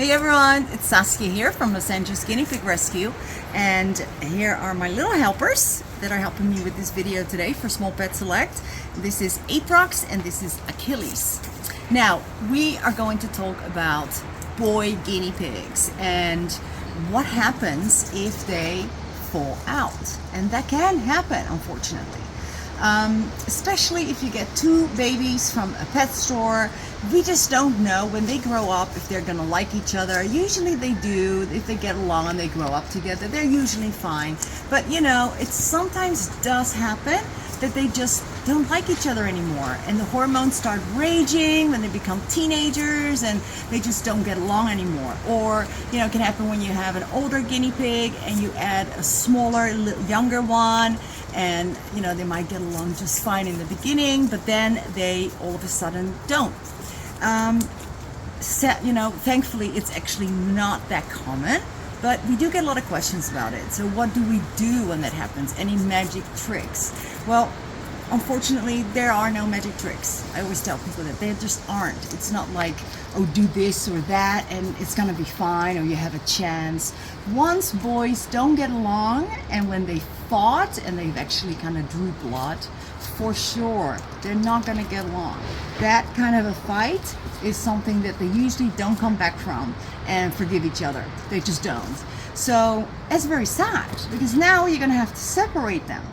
Hey everyone, it's Saskia here from FUN Guinea Pig Rescue, and here are my little helpers that are helping me with this video today for Small Pet Select. This is Aprox and this is Achilles. Now, we are going to talk about boy guinea pigs and what happens if they fall out. And that can happen, unfortunately. Especially if you get two babies from a pet store. We just don't know when they grow up if they're gonna like each other. Usually they do. If they get along and they grow up together, they're usually fine. But you know, it sometimes does happen that they just don't like each other anymore, and the hormones start raging when they become teenagers and they just don't get along anymore. Or you know, it can happen when you have an older guinea pig and you add a smaller, younger one, and you know, they might get along just fine in the beginning, but then they all of a sudden don't. You know, thankfully it's actually not that common, but we do get a lot of questions about it. So what do we do when that happens? Any magic tricks? Well, unfortunately, there are no magic tricks. I always tell people that there just aren't. It's not like, oh, do this or that and it's gonna be fine, or you have a chance. Once boys don't get along, and when they fought and they've actually kind of drew blood, for sure, they're not gonna get along. That kind of a fight is something that they usually don't come back from and forgive each other. They just don't. So it's very sad, because now you're gonna have to separate them.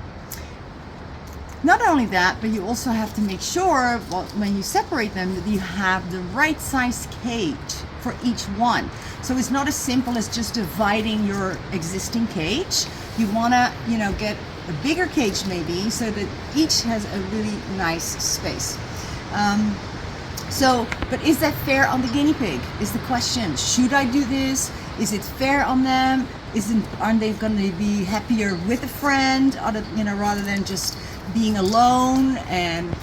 Not only that, but you also have to make sure, well, when you separate them, that you have the right size cage for each one. So it's not as simple as just dividing your existing cage. You want to, you know, get a bigger cage maybe, so that each has a really nice space. But is that fair on the guinea pig? Is the question. Should I do this? Is it fair on them? Aren't they going to be happier with a friend, you know, rather than just being alone and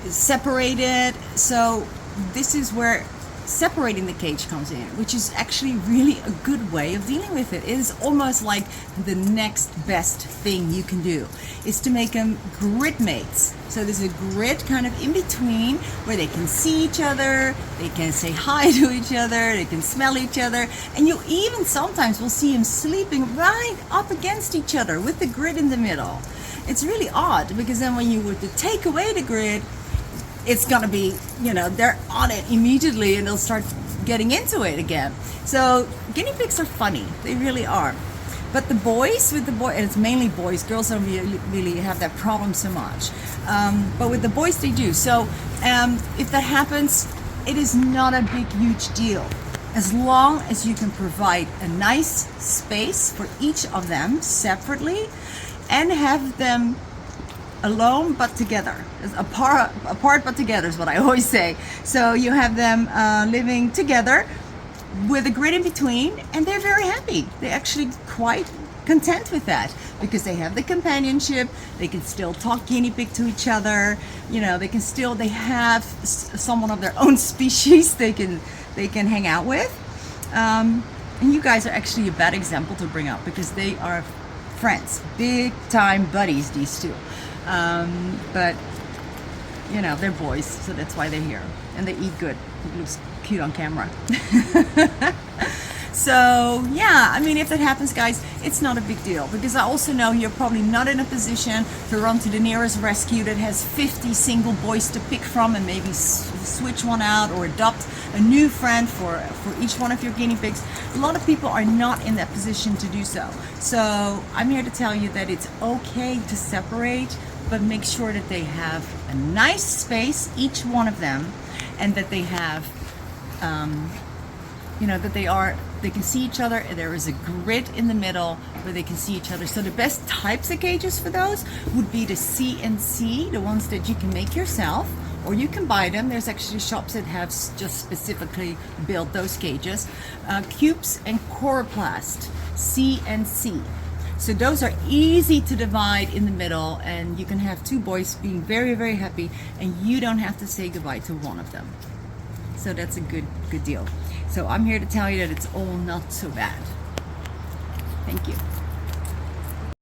separated? So this is where separating the cage comes in, which is actually really a good way of dealing with it. It is almost like the next best thing you can do is to make them grid mates. So there's a grid kind of in between where they can see each other, they can say hi to each other, they can smell each other, and you even sometimes will see them sleeping right up against each other with the grid in the middle. It's really odd, because then when you were to take away the grid, it's gonna be, you know, they're on it immediately and they'll start getting into it again. So guinea pigs are funny, they really are. But the boys, and it's mainly boys, girls don't really have that problem so much. But with the boys they do. So if that happens, it is not a big, huge deal. As long as you can provide a nice space for each of them separately, and have them alone but together, apart but together is what I always say. So you have them living together with a grid in between, and they're very happy. They're actually quite content with that, because they have the companionship. They can still talk guinea pig to each other. You know, they have someone of their own species they can hang out with. And you guys are actually a bad example to bring up, because they are friends, big time buddies, these two. But you know, they're boys, so that's why they're here, and they eat good. It looks cute on camera. So yeah, I mean, if that happens, guys, it's not a big deal, because I also know you're probably not in a position to run to the nearest rescue that has 50 single boys to pick from and maybe switch one out or adopt a new friend for each one of your guinea pigs. A lot of people are not in that position to do so. So I'm here to tell you that it's okay to separate, but make sure that they have a nice space, each one of them, and that they have you know, that they can see each other. There is a grid in the middle where they can see each other. So the best types of cages for those would be the CNC, the ones that you can make yourself, or you can buy them. There's actually shops that have just specifically built those cages. Cubes and Coroplast, CNC. So those are easy to divide in the middle, and you can have two boys being very, very happy, and you don't have to say goodbye to one of them. So that's a good deal. So I'm here to tell you that it's all not so bad. Thank you.